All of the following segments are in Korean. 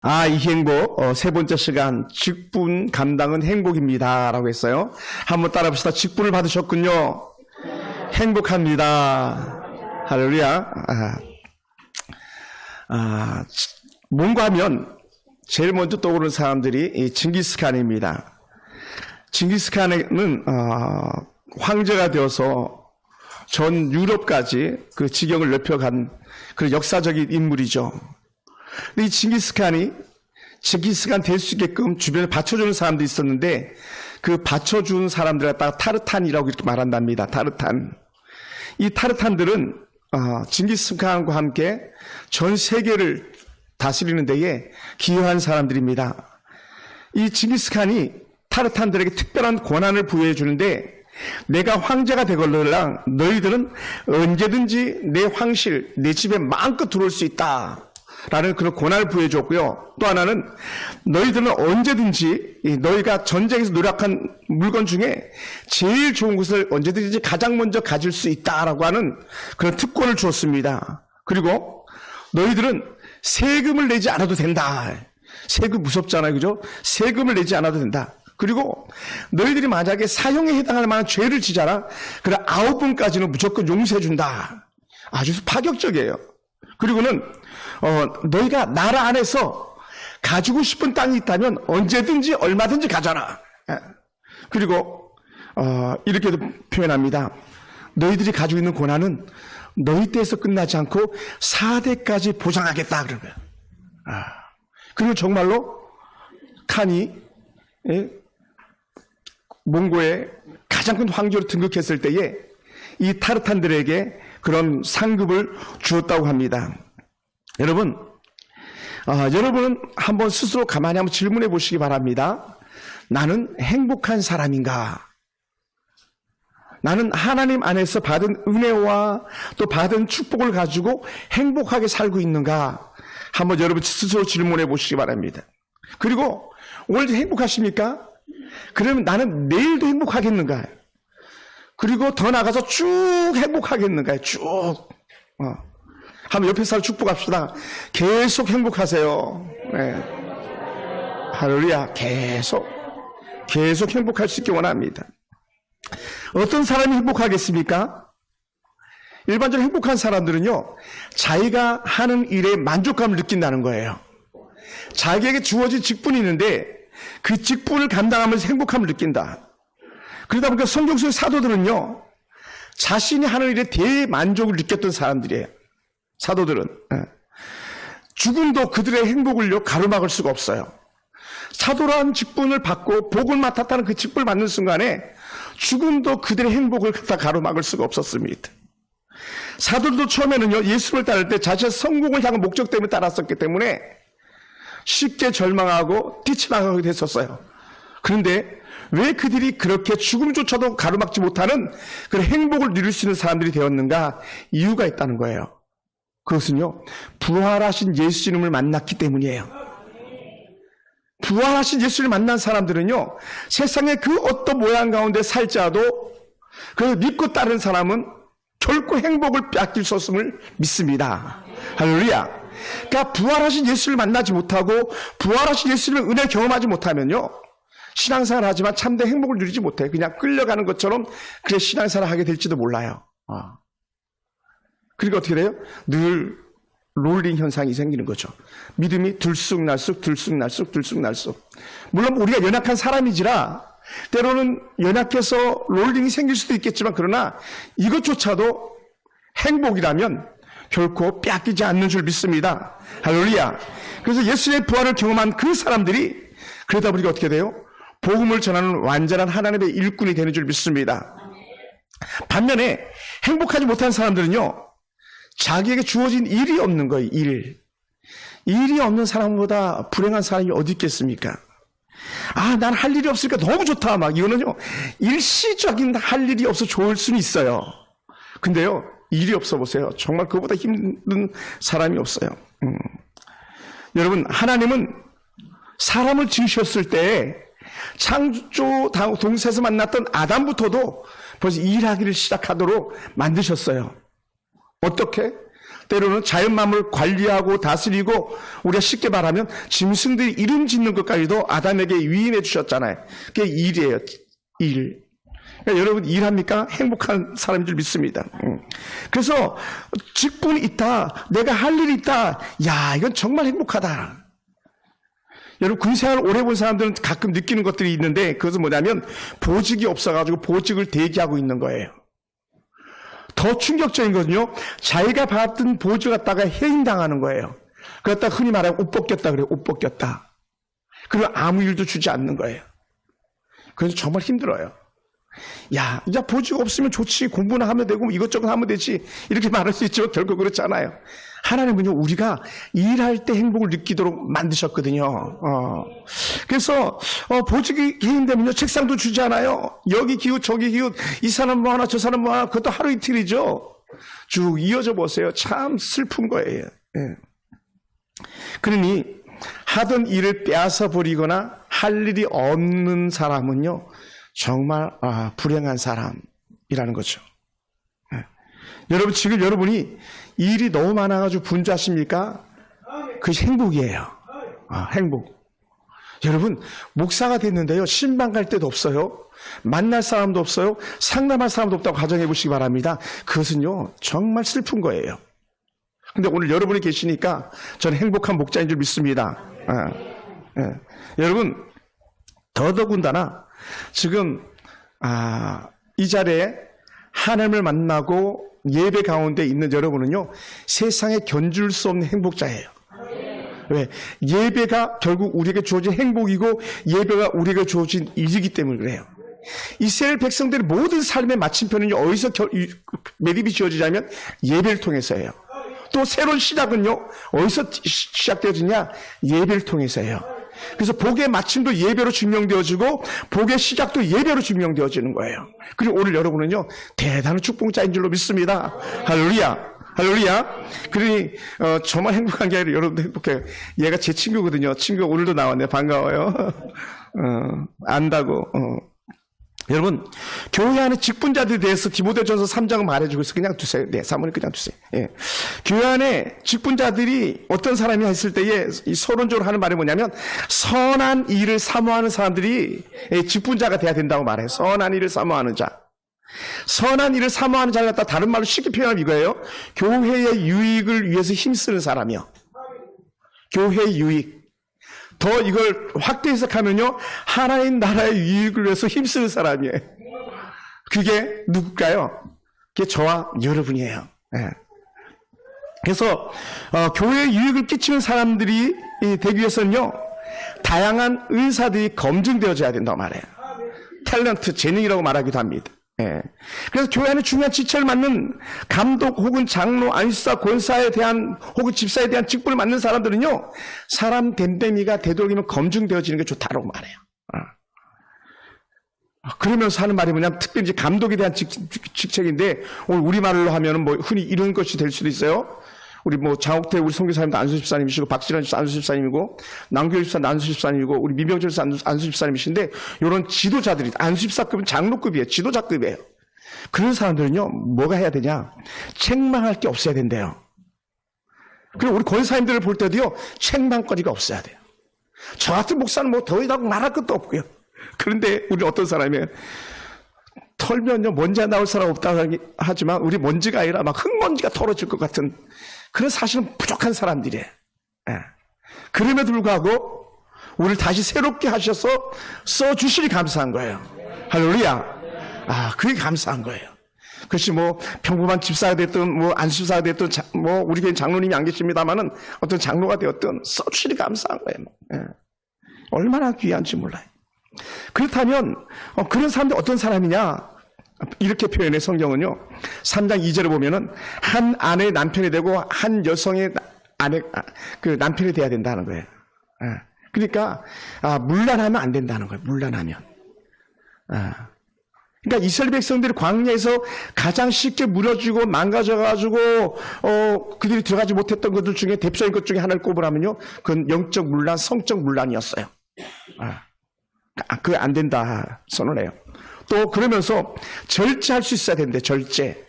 이 행복, 세 번째 시간, 직분 감당은 행복입니다. 라고 했어요. 한번 따라 봅시다. 직분을 받으셨군요. 행복합니다. 할렐루야. 뭔가 하면 제일 먼저 떠오르는 사람들이 이 징기스칸입니다. 징기스칸은 황제가 되어서 전 유럽까지 그 지경을 넓혀간 그런 역사적인 인물이죠. 근데 이 징기스칸 될 수 있게끔 주변에 받쳐주는 사람도 있었는데 그 받쳐주는 사람들을 갖다가 타르탄이라고 이렇게 말한답니다. 타르탄. 이 타르탄들은 징기스칸과 함께 전 세계를 다스리는 데에 기여한 사람들입니다. 이 징기스칸이 타르탄들에게 특별한 권한을 부여해 주는데 내가 황제가 되걸라 너희들은 언제든지 내 황실, 내 집에 마음껏 들어올 수 있다. 라는 그런 권한을 부여해줬고요. 또 하나는 너희들은 언제든지 너희가 전쟁에서 노력한 물건 중에 제일 좋은 것을 언제든지 가장 먼저 가질 수 있다라고 하는 그런 특권을 주었습니다. 그리고 너희들은 세금을 내지 않아도 된다. 세금 무섭잖아요. 그죠? 세금을 내지 않아도 된다. 그리고 너희들이 만약에 사형에 해당할 만한 죄를 지잖아. 그래 9번까지는 무조건 용서해준다. 아주 파격적이에요. 그리고는 너희가 나라 안에서 가지고 싶은 땅이 있다면 언제든지 얼마든지 가져라. 그리고 이렇게도 표현합니다. 너희들이 가지고 있는 권한은 너희 때에서 끝나지 않고 4대까지 보장하겠다 그러면. 그리고 정말로 칸이 몽고의 가장 큰 황제로 등극했을 때에 이 타르탄들에게 그런 상급을 주었다고 합니다. 여러분, 여러분은 한번 스스로 가만히 한번 질문해 보시기 바랍니다. 나는 행복한 사람인가? 나는 하나님 안에서 받은 은혜와 또 받은 축복을 가지고 행복하게 살고 있는가? 한번 여러분 스스로 질문해 보시기 바랍니다. 그리고 오늘도 행복하십니까? 그러면 나는 내일도 행복하겠는가? 그리고 더 나가서 쭉 행복하겠는가? 쭉. 한번 옆에 사람 축복합시다. 계속 행복하세요. 네. 할렐루야. 계속 행복할 수 있기 원합니다. 어떤 사람이 행복하겠습니까? 일반적으로 행복한 사람들은요, 자기가 하는 일에 만족감을 느낀다는 거예요. 자기에게 주어진 직분이 있는데 그 직분을 감당하면서 행복감을 느낀다. 그러다 보니까 성경 속 사도들은요, 자신이 하는 일에 대만족을 느꼈던 사람들이에요. 사도들은. 죽음도 그들의 행복을요, 가로막을 수가 없어요. 사도라는 직분을 받고 복을 맡았다는 그 직분을 받는 순간에 죽음도 그들의 행복을 갖다 가로막을 수가 없었습니다. 사도들도 처음에는요, 예수를 따를 때 자신의 성공을 향한 목적 때문에 따랐었기 때문에 쉽게 절망하고 뛰쳐나가게 됐었어요. 그런데 왜 그들이 그렇게 죽음조차도 가로막지 못하는 그런 행복을 누릴 수 있는 사람들이 되었는가? 이유가 있다는 거예요. 그것은요, 부활하신 예수님을 만났기 때문이에요. 부활하신 예수를 만난 사람들은요, 세상의 그 어떤 모양 가운데 살지라도 그 믿고 따르는 사람은 결코 행복을 빼앗길 수 없음을 믿습니다. 할렐루야. 그러니까 부활하신 예수를 만나지 못하고 부활하신 예수님의 은혜를 경험하지 못하면요, 신앙생활 하지만 참된 행복을 누리지 못해. 그냥 끌려가는 것처럼 그래 신앙생활 하게 될지도 몰라요. 그러니까 어떻게 돼요? 늘 롤링 현상이 생기는 거죠. 믿음이 들쑥날쑥. 물론 우리가 연약한 사람이지라 때로는 연약해서 롤링이 생길 수도 있겠지만 그러나 이것조차도 행복이라면 결코 빼앗기지 않는 줄 믿습니다. 할렐루야. 그래서 예수의 부활을 경험한 그 사람들이 그러다 보니까 어떻게 돼요? 복음을 전하는 완전한 하나님의 일꾼이 되는 줄 믿습니다. 반면에 행복하지 못한 사람들은요, 자기에게 주어진 일이 없는 거예요. 일이 없는 사람보다 불행한 사람이 어디 있겠습니까? 난 할 일이 없으니까 너무 좋다. 이거는요, 일시적인 할 일이 없어 좋을 수는 있어요. 근데요, 일이 없어 보세요. 정말 그보다 힘든 사람이 없어요. 여러분, 하나님은 사람을 지으셨을 때 창조 동산에서 만났던 아담부터도 벌써 일하기를 시작하도록 만드셨어요. 어떻게? 때로는 자연 만물을 관리하고 다스리고 우리가 쉽게 말하면 짐승들이 이름 짓는 것까지도 아담에게 위임해 주셨잖아요. 그게 일이에요. 일. 그러니까 여러분 일합니까? 행복한 사람인 줄 믿습니다. 그래서 직분이 있다. 내가 할 일이 있다. 야, 이건 정말 행복하다. 여러분 군생활을 오래 본 사람들은 가끔 느끼는 것들이 있는데 그것은 뭐냐면 보직이 없어가지고 보직을 대기하고 있는 거예요. 더 충격적인 것은요, 자기가 받은 보직을 갖다가 해임당하는 거예요. 그랬다 흔히 말하면 옷 벗겼다 그래요. 옷 벗겼다. 그리고 아무 일도 주지 않는 거예요. 그래서 정말 힘들어요. 야, 이제 보직 없으면 좋지. 공부나 하면 되고 이것저것 하면 되지. 이렇게 말할 수 있지만 결국 그렇잖아요. 하나님은요, 우리가 일할 때 행복을 느끼도록 만드셨거든요. 그래서 보직이 해임되면요, 책상도 주지 않아요. 여기 기웃 저기 기웃, 이 사람 뭐 하나 저 사람 뭐 하나, 그것도 하루 이틀이죠. 쭉 이어져 보세요. 참 슬픈 거예요. 예. 그러니 하던 일을 빼앗아 버리거나 할 일이 없는 사람은요, 정말 불행한 사람이라는 거죠. 예. 여러분 지금 여러분이 일이 너무 많아가지고 분주하십니까? 그것이 행복이에요. 행복. 여러분 목사가 됐는데요, 신방 갈 데도 없어요. 만날 사람도 없어요. 상담할 사람도 없다고 가정해 보시기 바랍니다. 그것은요 정말 슬픈 거예요. 근데 오늘 여러분이 계시니까 저는 행복한 목자인 줄 믿습니다. 여러분 더더군다나 지금 이 자리에 하나님을 만나고 예배 가운데 있는 여러분은요, 세상에 견줄 수 없는 행복자예요. 왜? 예배가 결국 우리에게 주어진 행복이고 예배가 우리에게 주어진 일이기 때문에 그래요. 이스라엘 백성들의 모든 삶의 마침표는요, 어디서 매듭이 지어지냐면 예배를 통해서예요. 또 새로운 시작은요, 어디서 시작되어지냐? 예배를 통해서예요. 그래서 복의 마침도 예배로 증명되어지고 복의 시작도 예배로 증명되어지는 거예요. 그리고 오늘 여러분은요, 대단한 축복자인 줄로 믿습니다. 할렐루야, 할렐루야. 그러니 저만 행복한 게 아니라 여러분도 행복해요. 얘가 제 친구거든요. 친구가 오늘도 나왔네. 반가워요. 안다고. 여러분 교회 안에 직분자들에 대해서 디모데전서 3장은 말해주고 있어요. 그냥 두세요. 네, 사모님 그냥 두세요. 예. 교회 안에 직분자들이 어떤 사람이 했을 때에 서론적으로 하는 말이 뭐냐면 선한 일을 사모하는 사람들이 직분자가 돼야 된다고 말해요. 선한 일을 사모하는 자. 선한 일을 사모하는 자를 갖다 다른 말로 쉽게 표현하면 이거예요. 교회의 유익을 위해서 힘쓰는 사람이요. 교회의 유익. 더 이걸 확대 해석하면요, 하나님 나라의 유익을 위해서 힘쓰는 사람이에요. 그게 누굴까요? 그게 저와 여러분이에요. 네. 그래서 교회에 유익을 끼치는 사람들이 되기 위해서는요, 다양한 은사들이 검증되어져야 된다고 말해요. 탤런트, 재능이라고 말하기도 합니다. 예. 그래서 교회 안에 중요한 지체를 맡는 감독 혹은 장로, 안수사, 권사에 대한 혹은 집사에 대한 직분을 맡는 사람들은요, 사람 됨됨이가 되도록이면 검증되어지는 게 좋다고 말해요. 그러면서 하는 말이 뭐냐면 특별히 이제 감독에 대한 직책인데 오늘 우리말로 하면은 뭐 흔히 이런 것이 될 수도 있어요. 우리 뭐 장옥태 우리 선교사님도 안수 집사님이시고 박지란 집사 안수 집사님이고 남교육 집사 안수 집사님이고 우리 미병철 집사 안수 집사님이신데 이런 지도자들이 안수 집사급은 장로급이에요. 지도자급이에요. 그런 사람들은요 뭐가 해야 되냐? 책망할 게 없어야 된대요. 그리고 우리 권사님들을 볼 때도요 책망거리가 없어야 돼요. 저 같은 목사는 뭐 더 이상 말할 것도 없고요. 그런데 우리 어떤 사람이에요? 털면요 먼지가 나올 사람 없다고 하지만 우리 먼지가 아니라 막 흙먼지가 털어질 것 같은 그런 사실은 부족한 사람들이에요. 예. 그럼에도 불구하고 우리를 다시 새롭게 하셔서 써주시니 감사한 거예요. 할렐루야. 그게 감사한 거예요. 그것이 뭐 평범한 집사가 됐든 뭐 안수사가 됐든 뭐 우리 교회 장로님이 안 계십니다만은 어떤 장로가 되었든 써주시니 감사한 거예요. 예. 얼마나 귀한지 몰라요. 그렇다면 그런 사람들 어떤 사람이냐? 이렇게 표현해 성경은요. 3장 2절에 보면은 한 아내의 남편이 되고 한 여성의 그 남편이 돼야 된다는 거예요. 그러니까 문란하면 안 된다는 거예요. 문란하면. 그러니까 이스라엘 백성들이 광야에서 가장 쉽게 무너지고 망가져가지고 그들이 들어가지 못했던 것들 중에 대표적인 것 중에 하나를 꼽으라면요. 그건 영적 문란, 성적 문란이었어요. 그게 안 된다 선언해요. 또 그러면서 절제할 수 있어야 되는데 절제.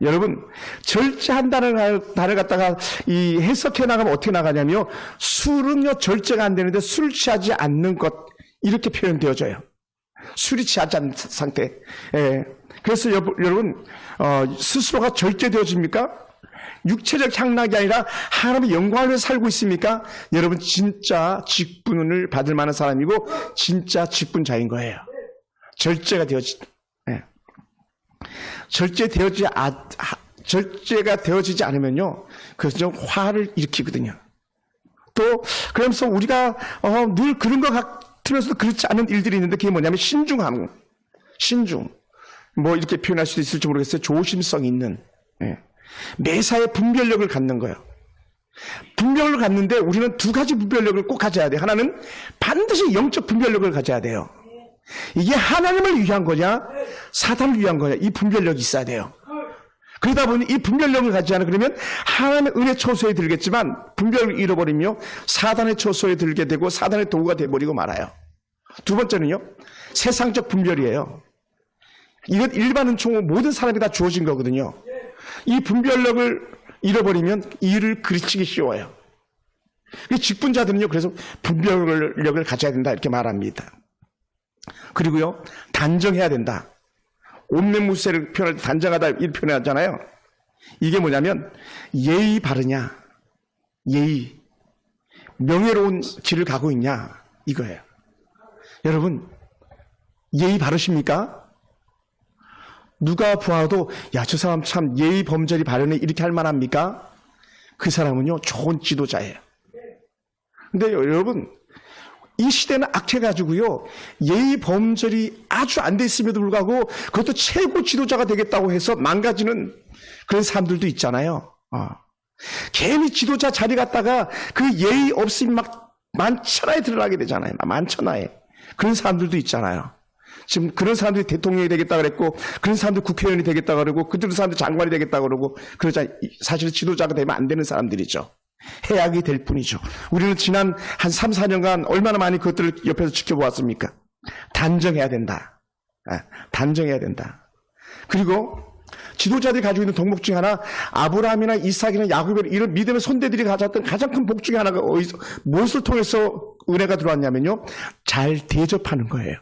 여러분, 절제한다는 단어를 갖다가 이 해석해 나가면 어떻게 나가냐면요. 술은요, 절제가 안 되는데 술 취하지 않는 것, 이렇게 표현되어져요. 술이 취하지 않는 상태. 예. 그래서 여러분, 스스로가 절제되어집니까? 육체적 향락이 아니라 하나님의 영광을 살고 있습니까? 여러분, 진짜 직분을 받을 만한 사람이고, 진짜 직분자인 거예요. 절제가 예. 절제가 되어지지 않으면요, 그것은 화를 일으키거든요. 또, 그러면서 우리가, 늘 그런 것 같으면서도 그렇지 않은 일들이 있는데, 그게 뭐냐면, 신중. 뭐, 이렇게 표현할 수도 있을지 모르겠어요. 조심성 있는, 예. 매사에 분별력을 갖는 거예요. 분별력을 갖는데, 우리는 두 가지 분별력을 꼭 가져야 돼요. 하나는 반드시 영적 분별력을 가져야 돼요. 이게 하나님을 위한 거냐, 사탄을 위한 거냐, 이 분별력이 있어야 돼요. 그러다 보니 이 분별력을 가지지 않아 그러면 하나님의 은혜 처소에 들겠지만 분별을 잃어버리며 사단의 처소에 들게 되고 사단의 도구가 되어버리고 말아요. 두 번째는요, 세상적 분별이에요. 이건 일반 은총은 모든 사람이 다 주어진 거거든요. 이 분별력을 잃어버리면 일을 그르치기 쉬워요. 직분자들은요, 그래서 분별력을 가져야 된다 이렇게 말합니다. 그리고요, 단정해야 된다. 옴내무새를 표현할 때 단정하다 이렇게 표현하잖아요. 이게 뭐냐면 예의 바르냐, 예의, 명예로운 길을 가고 있냐, 이거예요. 여러분, 예의 바르십니까? 누가 보아도 야, 저 사람 참 예의 범절이 바르네 이렇게 할 만합니까? 그 사람은요, 좋은 지도자예요. 근데 여러분, 이 시대는 악해가지고요, 예의 범절이 아주 안 돼 있음에도 불구하고 그것도 최고 지도자가 되겠다고 해서 망가지는 그런 사람들도 있잖아요. 괜히 지도자 자리 갔다가 그 예의 없음이 막 만천하에 드러나게 되잖아요. 만천하에. 그런 사람들도 있잖아요. 지금 그런 사람들이 대통령이 되겠다 그랬고, 그런 사람들 국회의원이 되겠다 그러고, 그런 사람들 장관이 되겠다 그러고, 그러자 사실 지도자가 되면 안 되는 사람들이죠. 해악이 될 뿐이죠. 우리는 지난 한 3, 4년간 얼마나 많이 그것들을 옆에서 지켜보았습니까? 단정해야 된다. 단정해야 된다. 그리고 지도자들이 가지고 있는 덕목 중에 하나, 아브라함이나 이삭이나 야곱이나 이런 믿음의 손대들이 가졌던 가장 큰 복 중에 하나가 무엇을 통해서 은혜가 들어왔냐면요, 잘 대접하는 거예요.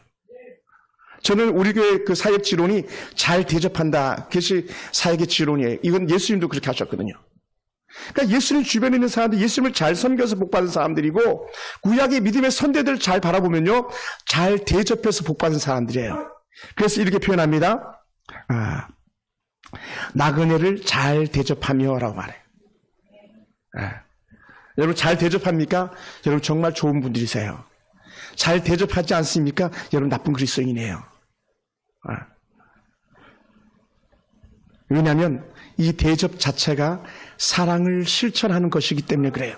저는 우리 교회 그 사역 지론이 잘 대접한다. 그것이 사역의 지론이에요. 이건 예수님도 그렇게 하셨거든요. 그러니까 예수님 주변에 있는 사람들, 예수님을 잘 섬겨서 복받은 사람들이고, 구약의 믿음의 선대들을 잘 바라보면요, 잘 대접해서 복받은 사람들이에요. 그래서 이렇게 표현합니다. 나그네를 잘 대접하며 라고 말해요. 여러분, 잘 대접합니까? 여러분, 정말 좋은 분들이세요. 잘 대접하지 않습니까? 여러분, 나쁜 그리스도인이에요. 왜냐하면 이 대접 자체가 사랑을 실천하는 것이기 때문에 그래요.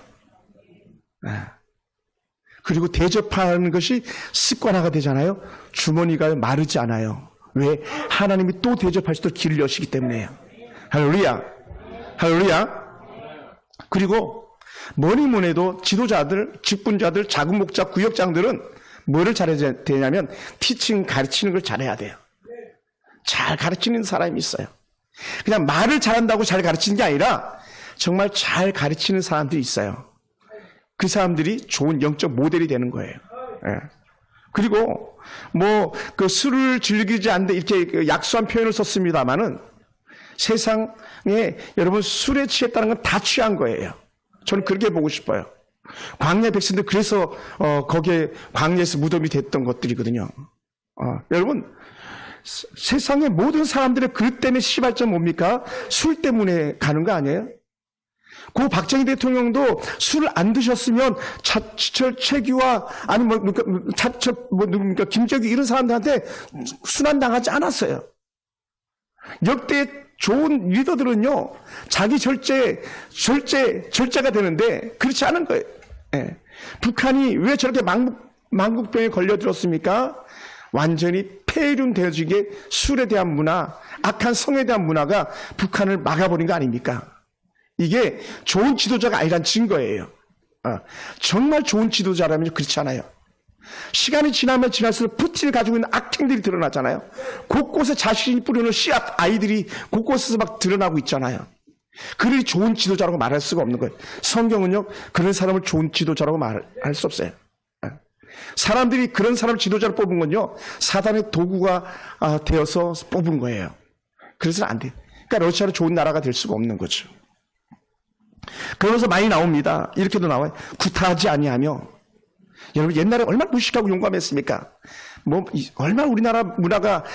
그리고 대접하는 것이 습관화가 되잖아요. 주머니가 마르지 않아요. 왜? 하나님이 또 대접할 수도 길을 여시기 때문에요. 할렐루야. 할렐루야. 그리고 뭐니 해도 지도자들, 직분자들, 자금 목자, 구역장들은 뭐를 잘해야 되냐면 티칭, 가르치는 걸 잘해야 돼요. 잘 가르치는 사람이 있어요. 그냥 말을 잘한다고 잘 가르치는 게 아니라 정말 잘 가르치는 사람들이 있어요. 그 사람들이 좋은 영적 모델이 되는 거예요. 그리고 그 술을 즐기지 않는데 이렇게 약소한 표현을 썼습니다만은 세상에 여러분 술에 취했다는 건 다 취한 거예요. 저는 그렇게 보고 싶어요. 광야 백성들 그래서 거기에 광야에서 무덤이 됐던 것들이거든요. 여러분, 세상의 모든 사람들의 그 때문에 시발점 뭡니까? 술 때문에 가는 거 아니에요? 고 박정희 대통령도 술을 안 드셨으면 차철, 최규와 아니 누굽니까 김정기 이런 사람들한테 순환당하지 않았어요. 역대 좋은 리더들은요, 자기 절제가 되는데 그렇지 않은 거예요. 북한이 왜 저렇게 망국병에 걸려들었습니까? 완전히 폐륜되어지게 술에 대한 문화, 악한 성에 대한 문화가 북한을 막아버린 거 아닙니까? 이게 좋은 지도자가 아니란 증거예요. 정말 좋은 지도자라면 그렇지 않아요. 시간이 지나면 지날수록 푸틴이 가지고 있는 악행들이 드러나잖아요. 곳곳에 자신이 뿌려놓은 씨앗 아이들이 곳곳에서 막 드러나고 있잖아요. 그들이 좋은 지도자라고 말할 수가 없는 거예요. 성경은요, 그런 사람을 좋은 지도자라고 말할 수 없어요. 사람들이 그런 사람을 지도자로 뽑은 건요, 사단의 도구가 되어서 뽑은 거예요. 그래서는 안 돼요. 그러니까 러시아는 좋은 나라가 될 수가 없는 거죠. 그러면서 많이 나옵니다. 이렇게도 나와요. 구타하지 아니하며. 여러분, 옛날에 얼마나 무식하고 용감했습니까? 얼마나 우리나라 문화가,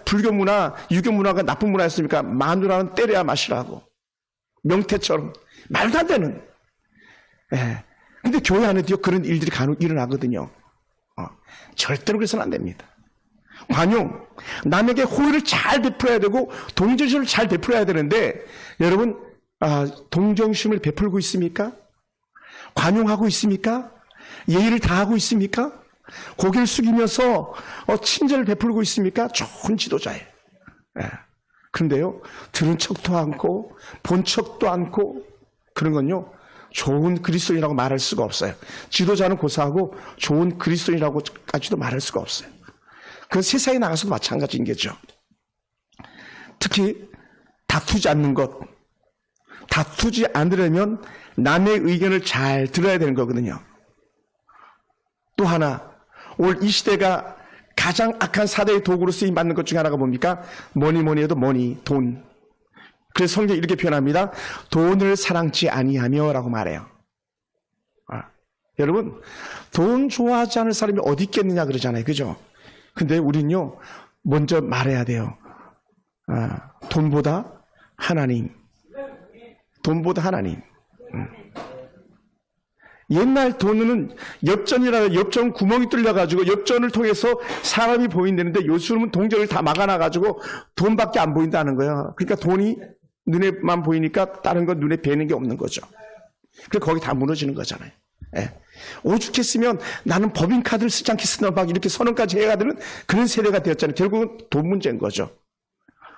불교 문화, 유교 문화가 나쁜 문화였습니까? 마누라는 때려야 마시라고. 명태처럼. 말도 안 되는. 근데 교회 안에도요, 그런 일들이 간혹 일어나거든요. 절대로 그래서는 안 됩니다. 관용, 남에게 호의를 잘 베풀어야 되고, 동정심을 잘 베풀어야 되는데, 여러분, 동정심을 베풀고 있습니까? 관용하고 있습니까? 예의를 다하고 있습니까? 고개를 숙이면서 친절을 베풀고 있습니까? 좋은 지도자예요. 그런데요, 들은 척도 않고 본 척도 않고 그런 건요, 좋은 그리스도인이라고 말할 수가 없어요. 지도자는 고사하고 좋은 그리스도인이라고까지도 말할 수가 없어요. 그건 세상에 나가서도 마찬가지인 거죠. 특히 다투지 않는 것, 다투지 않으려면 남의 의견을 잘 들어야 되는 거거든요. 또 하나, 오늘 이 시대가 가장 악한 사대의 도구로 쓰임받는 것 중에 하나가 뭡니까? 뭐니 해도 돈. 그래서 성경이 이렇게 표현합니다. 돈을 사랑치 아니하며 라고 말해요. 여러분, 돈 좋아하지 않을 사람이 어디 있겠느냐 그러잖아요. 그죠? 근데 우린요, 먼저 말해야 돼요. 돈보다 하나님. 돈보다 하나님. 옛날 돈은 엽전 구멍이 뚫려가지고 엽전을 통해서 사람이 보인다는데 요즘은 동전을 다 막아놔가지고 돈밖에 안 보인다는 거예요. 그러니까 돈이 눈에만 보이니까 다른 건 눈에 뵈는 게 없는 거죠. 그래서 거기 다 무너지는 거잖아요. 오죽했으면 나는 법인카드를 쓰지 않겠으나 막 이렇게 선언까지 해야 되는 그런 세대가 되었잖아요. 결국은 돈 문제인 거죠.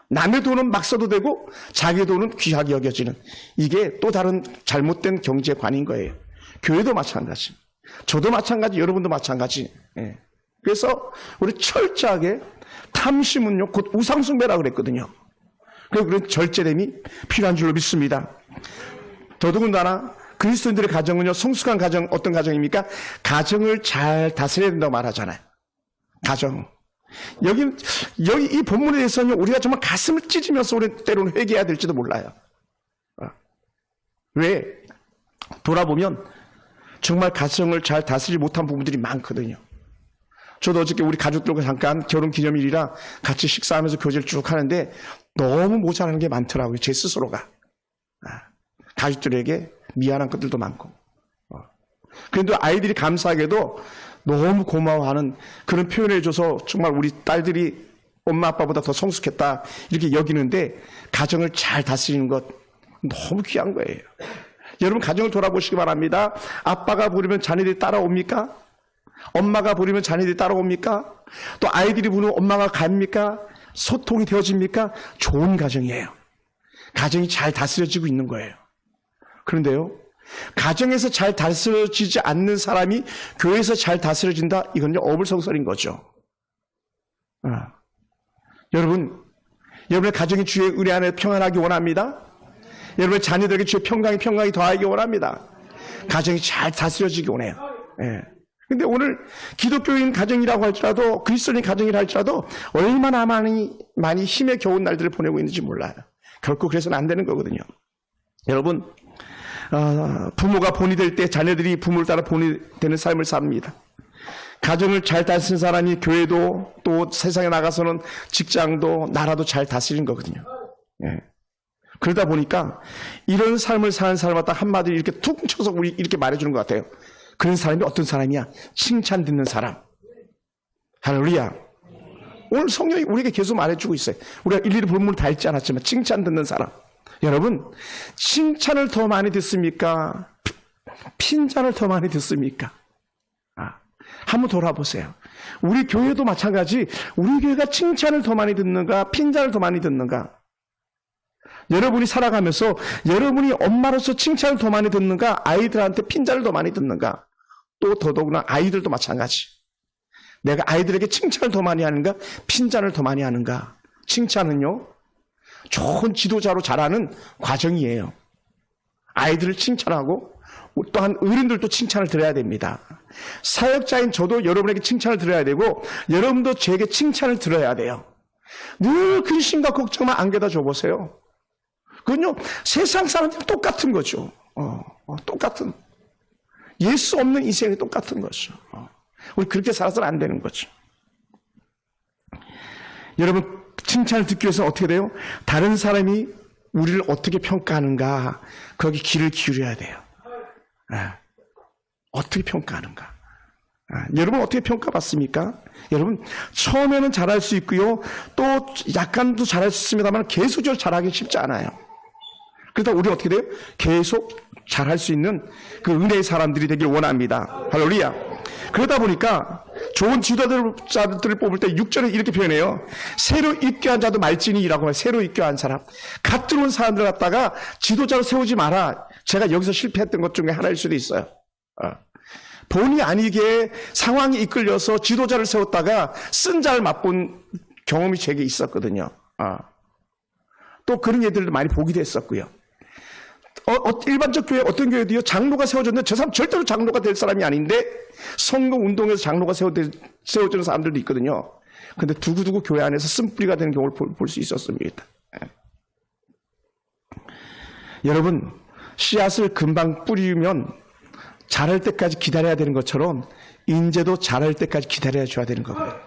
남의 돈은 막 써도 되고 자기 돈은 귀하게 여겨지는, 이게 또 다른 잘못된 경제관인 거예요. 교회도 마찬가지, 저도 마찬가지, 여러분도 마찬가지. 그래서 우리 철저하게 탐심은요 곧 우상숭배라고 그랬거든요. 그래서 그런 절제됨이 필요한 줄로 믿습니다. 더더군다나 그리스도인들의 가정은요, 성숙한 가정, 어떤 가정입니까? 가정을 잘 다스려야 된다고 말하잖아요. 가정. 여기 이 본문에 대해서는 우리가 정말 가슴을 찢으면서 우리 때로는 회개해야 될지도 몰라요. 왜? 돌아보면 정말 가정을 잘 다스리지 못한 부분들이 많거든요. 저도 어저께 우리 가족들과 잠깐 결혼 기념일이라 같이 식사하면서 교제를 쭉 하는데 너무 모자라는 게 많더라고요. 제 스스로가. 가족들에게 미안한 것들도 많고. 그런데 아이들이 감사하게도 너무 고마워하는 그런 표현을 해줘서 정말 우리 딸들이 엄마 아빠보다 더 성숙했다 이렇게 여기는데, 가정을 잘 다스리는 것 너무 귀한 거예요. 여러분, 가정을 돌아보시기 바랍니다. 아빠가 부르면 자녀들이 따라옵니까? 엄마가 부르면 자녀들이 따라옵니까? 또 아이들이 부르면 엄마가 갑니까? 소통이 되어집니까? 좋은 가정이에요. 가정이 잘 다스려지고 있는 거예요. 그런데요, 가정에서 잘 다스려지지 않는 사람이 교회에서 잘 다스려진다? 이건 어불성설인 거죠. 여러분의 가정이 주의 은혜 안에 평안하기 원합니다. 여러분의 자녀들에게 주의 평강이 더하기 원합니다. 가정이 잘 다스려지기 원해요. 근데 오늘 기독교인 가정이라고 할지라도, 그리스도인 가정이라 할지라도 얼마나 많이 힘에 겨운 날들을 보내고 있는지 몰라요. 결코 그래서는 안 되는 거거든요. 여러분, 부모가 본이 될 때 자녀들이 부모를 따라 본이 되는 삶을 삽니다. 가정을 잘 다스리는 사람이 교회도, 또 세상에 나가서는 직장도 나라도 잘 다스리는 거거든요. 그러다 보니까 이런 삶을 사는 사람마다 한마디로 이렇게 툭 쳐서 우리 이렇게 말해주는 것 같아요. 그런 사람이 어떤 사람이야? 칭찬 듣는 사람. 할렐루야. 오늘 성경이 우리에게 계속 말해주고 있어요. 우리가 일일이 본문을 다 읽지 않았지만 칭찬 듣는 사람. 여러분, 칭찬을 더 많이 듣습니까? 핀잔을 더 많이 듣습니까? 한번 돌아보세요. 우리 교회도 마찬가지. 우리 교회가 칭찬을 더 많이 듣는가? 핀잔을 더 많이 듣는가? 여러분이 살아가면서 여러분이 엄마로서 칭찬을 더 많이 듣는가? 아이들한테 핀잔을 더 많이 듣는가? 또 더더구나 아이들도 마찬가지. 내가 아이들에게 칭찬을 더 많이 하는가? 핀잔을 더 많이 하는가? 칭찬은요, 좋은 지도자로 자라는 과정이에요. 아이들을 칭찬하고 또한 어른들도 칭찬을 들어야 됩니다. 사역자인 저도 여러분에게 칭찬을 들어야 되고 여러분도 저에게 칭찬을 들어야 돼요. 늘 근심과 걱정만 안겨다 줘보세요. 그건요, 세상 사람들은 똑같은 거죠. 똑같은. 예수 없는 인생이 똑같은 거죠. 우리 그렇게 살아서는 안 되는 거죠. 여러분, 칭찬을 듣기 위해서 어떻게 돼요? 다른 사람이 우리를 어떻게 평가하는가, 거기 귀를 기울여야 돼요. 어떻게 평가하는가. 여러분 어떻게 평가받습니까? 여러분 처음에는 잘할 수 있고요, 또 약간도 잘할 수 있습니다만 계속적으로 잘하기 쉽지 않아요. 그러다 우리 어떻게 돼요? 계속 잘할 수 있는 그 은혜의 사람들이 되길 원합니다. 할렐루야. 그러다 보니까 좋은 지도자들을 뽑을 때 6절에 이렇게 표현해요. 새로 입교한 자도 말진이라고 해요. 새로 입교한 사람. 갓 들어온 사람들 갖다가 지도자로 세우지 마라. 제가 여기서 실패했던 것 중에 하나일 수도 있어요. 본의 아니게 상황이 이끌려서 지도자를 세웠다가 쓴 자를 맛본 경험이 제게 있었거든요. 또 그런 애들도 많이 보기도 했었고요. 일반적 교회, 어떤 교회도요, 장로가 세워졌는데 저 사람 절대로 장로가 될 사람이 아닌데 성공 운동에서 장로가 세워지는 사람들도 있거든요. 근데 두고두고 교회 안에서 쓴뿌리가 되는 경우를 볼 수 있었습니다. 여러분, 씨앗을 금방 뿌리면 자랄 때까지 기다려야 되는 것처럼 인재도 자랄 때까지 기다려야 줘야 되는 거고요.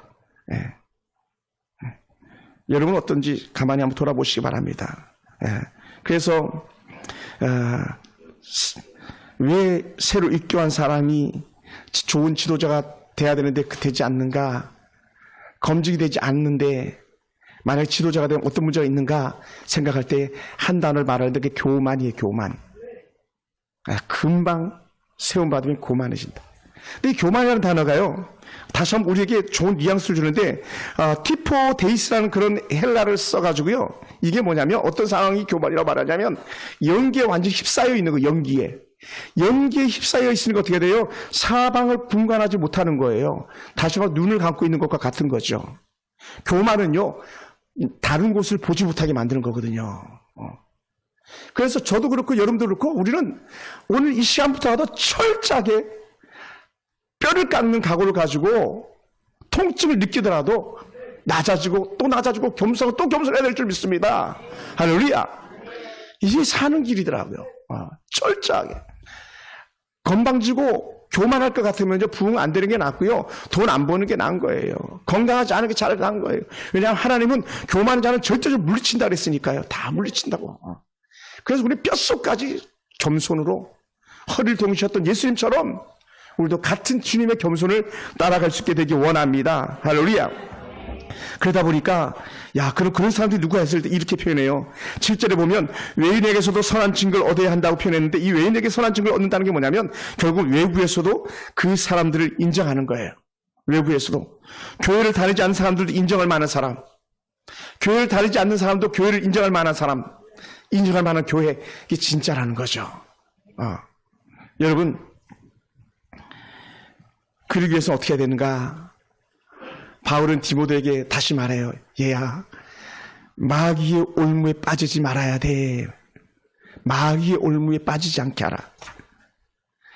여러분 어떤지 가만히 한번 돌아보시기 바랍니다. 그래서 왜 새로 입교한 사람이 좋은 지도자가 돼야 되는데 되지 않는가? 검증이 되지 않는데 만약에 지도자가 되면 어떤 문제가 있는가 생각할 때 한 단어를 말하는데 그게 교만이에요. 교만. 금방 세움받으면 교만해진다. 근데 이 교만이라는 단어가요, 다시 한번 우리에게 좋은 뉘앙스를 주는데 티포 데이스라는 그런 헬라를 써가지고요, 이게 뭐냐면 어떤 상황이 교만이라고 말하냐면 연기에 완전히 휩싸여 있는 거. 연기에 휩싸여 있으니까 어떻게 돼요? 사방을 분간하지 못하는 거예요. 다시 한번 눈을 감고 있는 것과 같은 거죠. 교만은요, 다른 곳을 보지 못하게 만드는 거거든요. 그래서 저도 그렇고 여러분도 그렇고 우리는 오늘 이 시간부터라도 철저하게 뼈를 깎는 각오를 가지고 통증을 느끼더라도 낮아지고 또 낮아지고 겸손하고 또 겸손해야 될 줄 믿습니다. 할렐루야. 이게 사는 길이더라고요. 철저하게. 건방지고 교만할 것 같으면 부흥 안 되는 게 낫고요, 돈 안 버는 게 나은 거예요. 건강하지 않은 게 차라리 나은 거예요. 왜냐하면 하나님은 교만한 자는 절대적으로 물리친다 그랬으니까요. 다 물리친다고. 그래서 우리 뼛속까지 겸손으로 허리를 동이셨던 예수님처럼 우리도 같은 주님의 겸손을 따라갈 수 있게 되길 원합니다. 할렐루야. 그러다 보니까 그런 사람들이 누가 했을 때 이렇게 표현해요. 7절에 보면 외인에게서도 선한 증거를 얻어야 한다고 표현했는데, 이 외인에게 선한 증거를 얻는다는 게 뭐냐면 결국 외부에서도 그 사람들을 인정하는 거예요. 외부에서도 교회를 다니지 않는 사람들도 인정할 만한 사람, 교회를 다니지 않는 사람도 교회를 인정할 만한 사람, 인정할 만한 교회, 이게 진짜라는 거죠. 여러분, 그러기 위해서 어떻게 해야 되는가? 바울은 디모데에게 다시 말해요. 얘야, 마귀의 올무에 빠지지 말아야 돼. 마귀의 올무에 빠지지 않게 하라.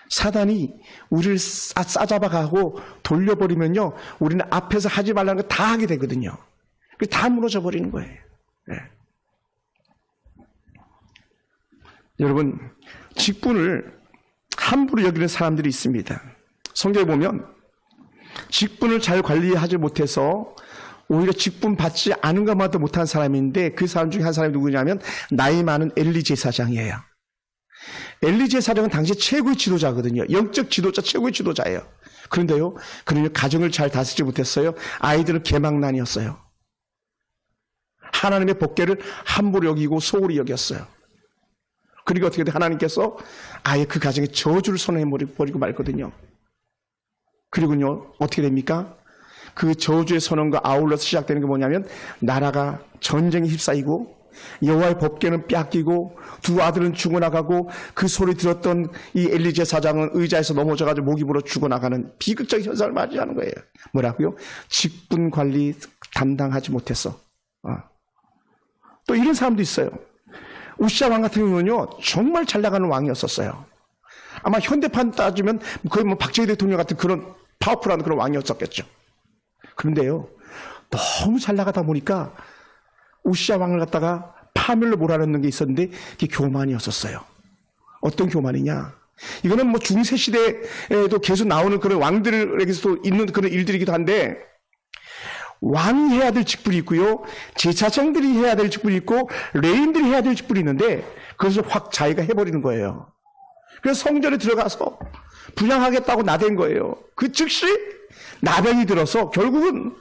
사단이 우리를 싸잡아가고 돌려버리면요, 우리는 앞에서 하지 말라는 거 다 하게 되거든요. 다 무너져 버리는 거예요. 여러분, 직분을 함부로 여기는 사람들이 있습니다. 성경에 보면 직분을 잘 관리하지 못해서 오히려 직분 받지 않은 것만도 못한 사람인데, 그 사람 중에 한 사람이 누구냐면 나이 많은 엘리 제사장이에요. 엘리 제사장은 당시 최고의 지도자거든요. 영적 지도자, 최고의 지도자예요. 그런데요, 그는 가정을 잘 다스리지 못했어요. 아이들은 개망난이었어요. 하나님의 법궤를 함부로 여기고 소홀히 여겼어요. 그러니까 어떻게 돼? 하나님께서 아예 그 가정에 저주를 선언해버리고 말거든요. 그리고요, 어떻게 됩니까? 그 저주의 선언과 아울러서 시작되는 게 뭐냐면 나라가 전쟁에 휩싸이고 여호와의 법궤는 뺏기고 두 아들은 죽어나가고 그 소리 들었던 이 엘리제 사장은 의자에서 넘어져가지고 목이 물어 죽어나가는 비극적인 현상을 맞이하는 거예요. 뭐라고요? 직분 관리 담당하지 못했어. 또 이런 사람도 있어요. 우시아 왕 같은 경우는요, 정말 잘 나가는 왕이었었어요. 아마 현대판 따지면 거의 뭐 박정희 대통령 같은 그런 파워풀한 그런 왕이었었겠죠. 그런데요, 너무 잘 나가다 보니까 우시아 왕을 갖다가 파멸로 몰아넣는 게 있었는데 그게 교만이었었어요. 어떤 교만이냐? 이거는 뭐 중세 시대에도 계속 나오는 그런 왕들에게서도 있는 그런 일들이기도 한데, 왕이 해야 될 직분이 있고요, 제사장들이 해야 될 직분이 있고, 레인들이 해야 될 직분이 있는데 그것을 확 자기가 해버리는 거예요. 그래서 성전에 들어가서 분양하겠다고 나댄 거예요. 그 즉시 나병이 들어서 결국은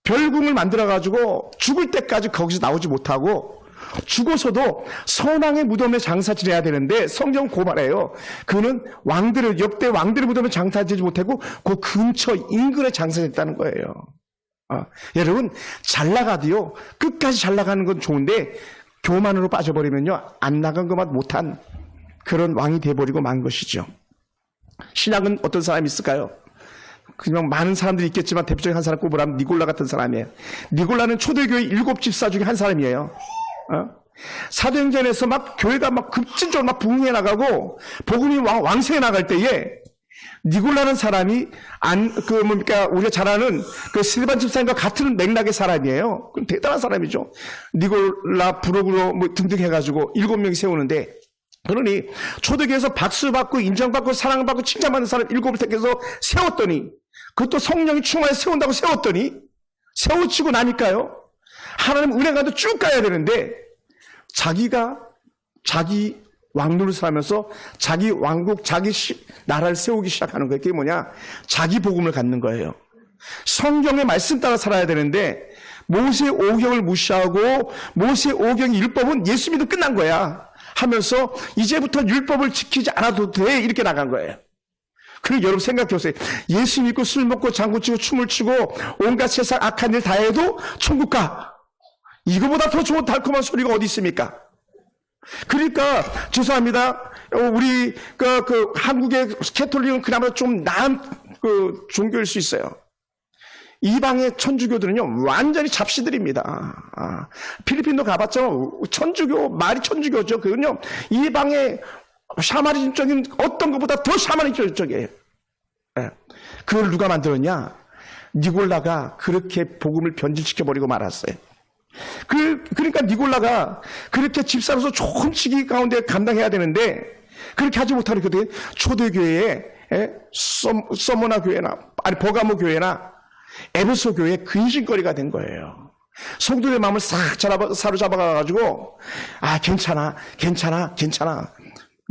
별궁을 만들어가지고 죽을 때까지 거기서 나오지 못하고, 죽어서도 선왕의 무덤에 장사 지내야 되는데 성경 고발해요. 그는 왕들의, 역대 왕들의 무덤에 장사 지내지 못하고 그 근처 인근에 장사했다는 거예요. 여러분, 잘 나가도요, 끝까지 잘 나가는 건 좋은데 교만으로 빠져버리면요, 안 나간 것만 못한 그런 왕이 돼버리고 만 것이죠. 신학은 어떤 사람이 있을까요? 그냥 많은 사람들이 있겠지만 대표적인 한 사람 꼽으라면 니골라 같은 사람이에요. 니골라는 초대교회 7집사 중에 한 사람이에요. 사도행전에서 막 교회가 막 급진적으로 막 부흥해 나가고 복음이 왕성해 나갈 때에 니골라는 사람이 우리가 잘 아는 그 스데반 집사님과 같은 맥락의 사람이에요. 그럼 대단한 사람이죠. 니골라 부록으로 뭐 등등 해가지고 7명이 세우는데, 그러니 초대교회에서 박수받고 인정받고 사랑받고 칭찬받는 사람 7을 택해서 세웠더니, 그것도 성령이 충만해 세운다고 세웠더니, 세워치고 나니까요, 하나님 은혜가도 쭉 가야 되는데 자기가 자기 왕노릇을 살면서 자기 왕국, 자기 나라를 세우기 시작하는 거예요. 그게 뭐냐? 자기 복음을 갖는 거예요. 성경의 말씀 따라 살아야 되는데 모세 오경을 무시하고 모세 오경 율법은 예수 믿으면 끝난 거야 하면서 이제부터 율법을 지키지 않아도 돼, 이렇게 나간 거예요. 그리고 여러분 생각해 보세요. 예수 믿고 술 먹고 장구치고 춤을 추고 온갖 세상 악한 일 다 해도 천국 가. 이거보다 더 좋은 달콤한 소리가 어디 있습니까? 그러니까 죄송합니다. 우리 한국의 캐톨릭은 그나마 좀 나은 그 종교일 수 있어요. 이방의 천주교들은요 완전히 잡시들입니다. 필리핀도 가봤죠. 천주교 말이 천주교죠. 그건요 이방의 샤머니즘적인 어떤 것보다 더 샤머니즘적이에요. 그걸 누가 만들었냐? 니골라가 그렇게 복음을 변질시켜버리고 말았어요. 그러니까 니골라가 그렇게 집사로서 좋은 직위 가운데 감당해야 되는데 그렇게 하지 못하는 그들 초대교회에 서머나 교회나 버가모 교회나 에베소 교회의 근심거리가 된 거예요. 성도의 마음을 싹 사로잡아가지고 괜찮아.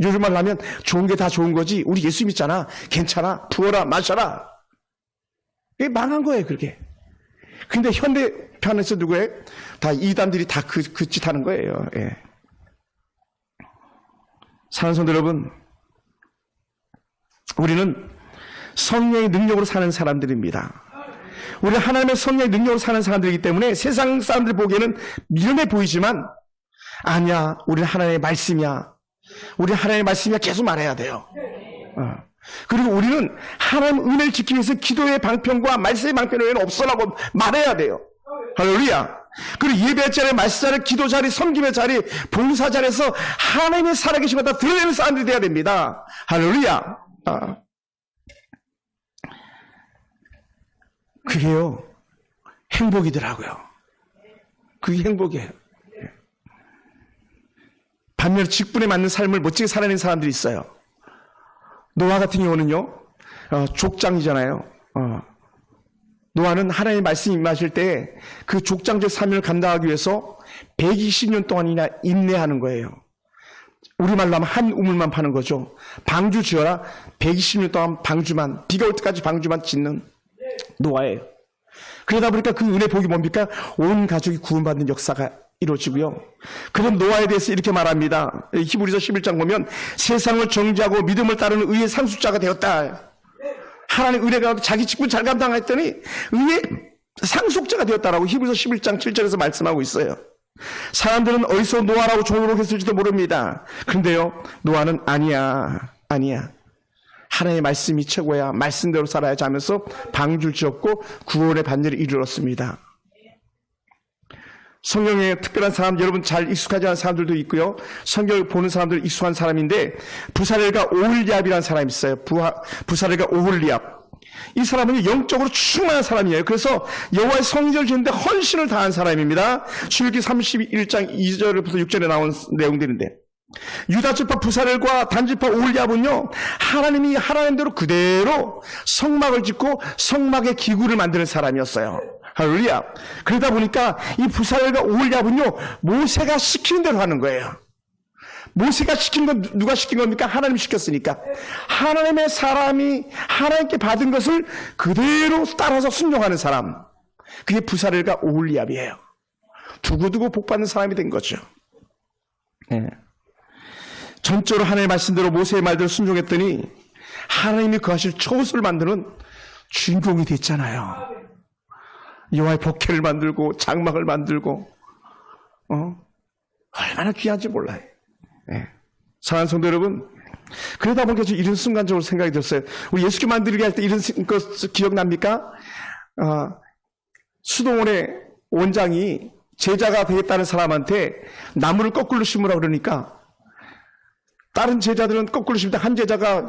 요즘 말로 하면 좋은 게 다 좋은 거지. 우리 예수 믿잖아. 괜찮아. 부어라 마셔라. 이게 망한 거예요. 그렇게. 근데 현대편에서 누구예요? 다 이단들이 다 그 짓 하는 거예요. 예. 사랑하는 성도 여러분, 우리는 성령의 능력으로 사는 사람들입니다. 우리 하나님의 성령의 능력으로 사는 사람들이기 때문에 세상 사람들 보기에는 미련해 보이지만 아니야, 우리는 하나님의 말씀이야. 우리 하나님의 말씀이야 계속 말해야 돼요. 그리고 우리는 하나님 은혜를 지키기 위해서 기도의 방편과 말씀의 방편 외에는 없어라고 말해야 돼요. 할렐루야. 그리고 예배 자리, 말씀 자리, 기도 자리, 섬김의 자리, 봉사 자리에서 하나님의 살아계신 것 다 드러내는 사람들이 돼야 됩니다. 할렐루야. 그게요 행복이더라고요. 그게 행복이에요. 반면에 직분에 맞는 삶을 멋지게 살아내는 사람들이 있어요. 노아 같은 경우는요 족장이잖아요. 노아는 하나님의 말씀이 임하실 때 그 족장적 사명을 감당하기 위해서 120년 동안이나 인내하는 거예요. 우리말로 하면 한 우물만 파는 거죠. 방주 지어라. 120년 동안 방주만, 비가 올 때까지 방주만 짓는 노아예요. 그러다 보니까 그 은혜 복이 뭡니까? 온 가족이 구원받는 역사가 이루어지고요. 그런 노아에 대해서 이렇게 말합니다. 히브리서 11장 보면 세상을 정죄하고 믿음을 따르는 의의 상속자가 되었다. 하나님 은혜가 자기 직분 잘 감당했더니 의의 상속자가 되었다라고 히브리서 11장 7절에서 말씀하고 있어요. 사람들은 어디서 노아라고 종으로 했을지도 모릅니다. 그런데요, 노아는 아니야. 하나님의 말씀이 최고야. 말씀대로 살아야지 하면서 방주를 지었고 구원의 반열을 이루었습니다. 성경에 특별한 사람, 여러분 잘 익숙하지 않은 사람들도 있고요. 성경을 보는 사람들 익숙한 사람인데 부사렐과 오홀리압이라는 사람이 있어요. 부사렐과 오홀리압. 이 사람은 영적으로 충만한 사람이에요. 그래서 여호와의 성전을 짓는데 헌신을 다한 사람입니다. 출애굽기 31장 2절부터 6절에 나온 내용들인데 유다지파 부사렐과 단지파 오홀리압은요, 하나님이 하나님대로 그대로 성막을 짓고 성막의 기구를 만드는 사람이었어요. 할렐루야. 그러다 보니까 이 부사렐과 오홀리압은요, 모세가 시키는 대로 하는 거예요. 모세가 시킨 건 누가 시킨 겁니까? 하나님이 시켰으니까. 하나님의 사람이 하나님께 받은 것을 그대로 따라서 순종하는 사람, 그게 부사렐과 오홀리압이에요. 두고두고 복받는 사람이 된 거죠. 네. 전적으로 하나님의 말씀대로 모세의 말대로 순종했더니 하나님이 거하실 초옷을 만드는 주인공이 됐잖아요. 여호와의 복회를 만들고 장막을 만들고 얼마나 귀한지 몰라요. 네. 사랑하는 성도 여러분, 그러다 보니까 이런 순간적으로 생각이 들었어요. 우리 예수교 만들기 할 때 이런 것 기억납니까? 수동원의 원장이 제자가 되겠다는 사람한테 나무를 거꾸로 심으라 그러니까 다른 제자들은 거꾸로 심는데 한 제자가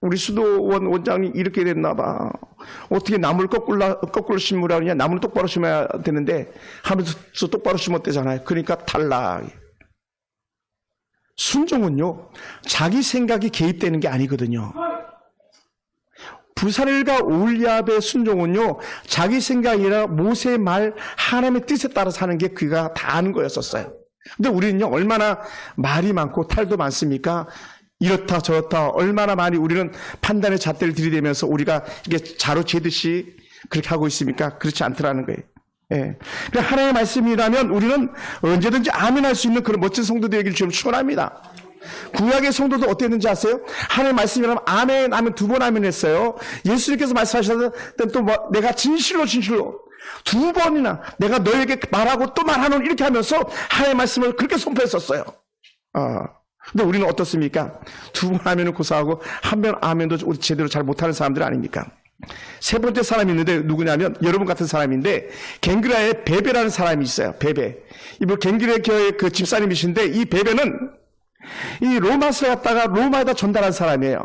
우리 수도원 원장이 이렇게 됐나 봐. 어떻게 나무를 거꾸로 심으라 그러냐. 나무는 똑바로 심어야 되는데 하면서 똑바로 심었대잖아요. 그러니까 탈락. 순종은요, 자기 생각이 개입되는 게 아니거든요. 부사렐과 오홀리압의 순종은요, 자기 생각이 아니라 모세의 말, 하나님의 뜻에 따라서 하는 게 그가 다 아는 거였었어요. 근데 우리는요, 얼마나 말이 많고 탈도 많습니까? 이렇다 저렇다 얼마나 많이 우리는 판단의 잣대를 들이대면서 우리가 이게 자로 재듯이 그렇게 하고 있습니까? 그렇지 않더라는 거예요. 예. 하나님의 말씀이라면 우리는 언제든지 아멘할 수 있는 그런 멋진 성도들 얘기를 주면 축원합니다. 구약의 성도도 어땠는지 아세요? 하나님의 말씀이라면 아멘 하면 2번 아멘 했어요. 예수님께서 말씀하셨을 때 또 내가 진실로 2번이나 내가 너에게 말하고 또 말하노니 이렇게 하면서 하나님의 말씀을 그렇게 선포했었어요. 근데 우리는 어떻습니까? 2번 아멘을 고사하고 한 번 아멘도 우리 제대로 잘 못하는 사람들 아닙니까? 세 번째 사람이 있는데 누구냐면 여러분 같은 사람인데 갱그라의 베베라는 사람이 있어요. 베베. 이분 갱그라 교회 그 집사님이신데 이 베베는 이 로마서에 갔다가 로마에다 전달한 사람이에요.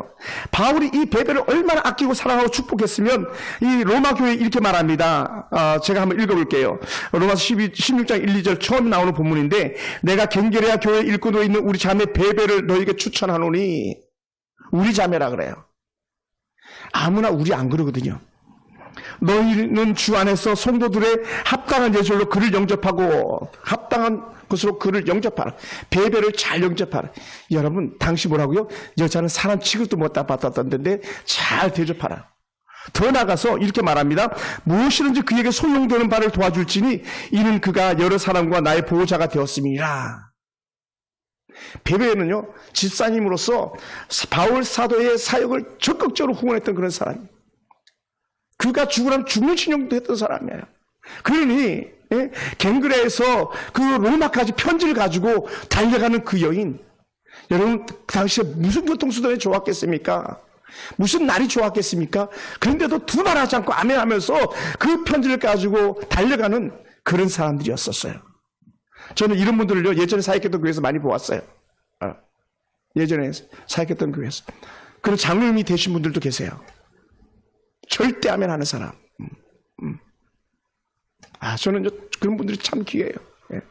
바울이 이 베베를 얼마나 아끼고 사랑하고 축복했으면 이 로마 교회에 이렇게 말합니다. 제가 한번 읽어볼게요. 로마서 16장 1, 2절 처음 나오는 본문인데 내가 갱그레아 교회 일꾼으로 있는 우리 자매 베베를 너에게 추천하노니 우리 자매라 그래요. 아무나 우리 안 그러거든요. 너희는 주 안에서 성도들의 합당한 예절로 그를 영접하고 합당한 것으로 그를 영접하라. 베베를 잘 영접하라. 여러분 당시 뭐라고요? 여자는 사람 취급도 못 받았던데 잘 대접하라. 더 나가서 이렇게 말합니다. 무엇이든지 그에게 소용되는 바를 도와줄지니 이는 그가 여러 사람과 나의 보호자가 되었음이니라. 베베는요, 집사님으로서 바울 사도의 사역을 적극적으로 후원했던 그런 사람이에요. 그가 죽으라면 죽는 신용도 했던 사람이에요. 그러니 갱그레에서 그 로마까지 편지를 가지고 달려가는 그 여인, 여러분 당시에 무슨 교통수단이 좋았겠습니까? 무슨 날이 좋았겠습니까? 그런데도 두말하지 않고 아멘하면서 그 편지를 가지고 달려가는 그런 사람들이었었어요. 저는 이런 분들을요, 예전에 사역했던 교회에서 많이 보았어요. 예전에 사역했던 교회에서. 그런 장로님이 되신 분들도 계세요. 절대 아멘 하는 사람. 저는 그런 분들이 참 귀해요. 예.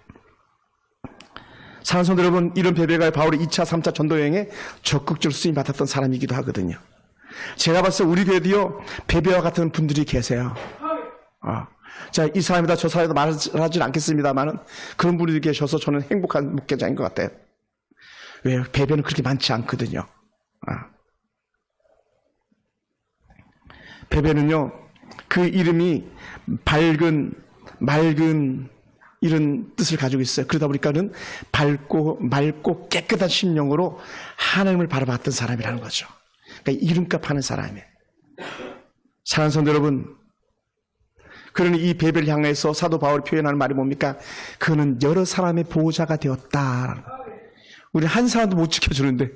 사랑하는 성도 여러분, 이런 베베가 바울의 2차, 3차 전도여행에 적극적으로 쓰임 받았던 사람이기도 하거든요. 제가 봤을 때 우리 교회도요, 베베와 같은 분들이 계세요. 자, 이 사람이다 저 사람이다 말하진 않겠습니다만은 그런 분들이 계셔서 저는 행복한 목회자인 것 같아요. 왜요? 베베는 그렇게 많지 않거든요. 베베는요, 그 이름이 밝은, 맑은 이런 뜻을 가지고 있어요. 그러다 보니까는 밝고 맑고 깨끗한 심령으로 하나님을 바라봤던 사람이라는 거죠. 그러니까 이름값 하는 사람이에요. 사랑하는 성도 여러분, 그러니 이 베벨을 향해서 사도 바울이 표현하는 말이 뭡니까? 그는 여러 사람의 보호자가 되었다. 우리 한 사람도 못 지켜주는데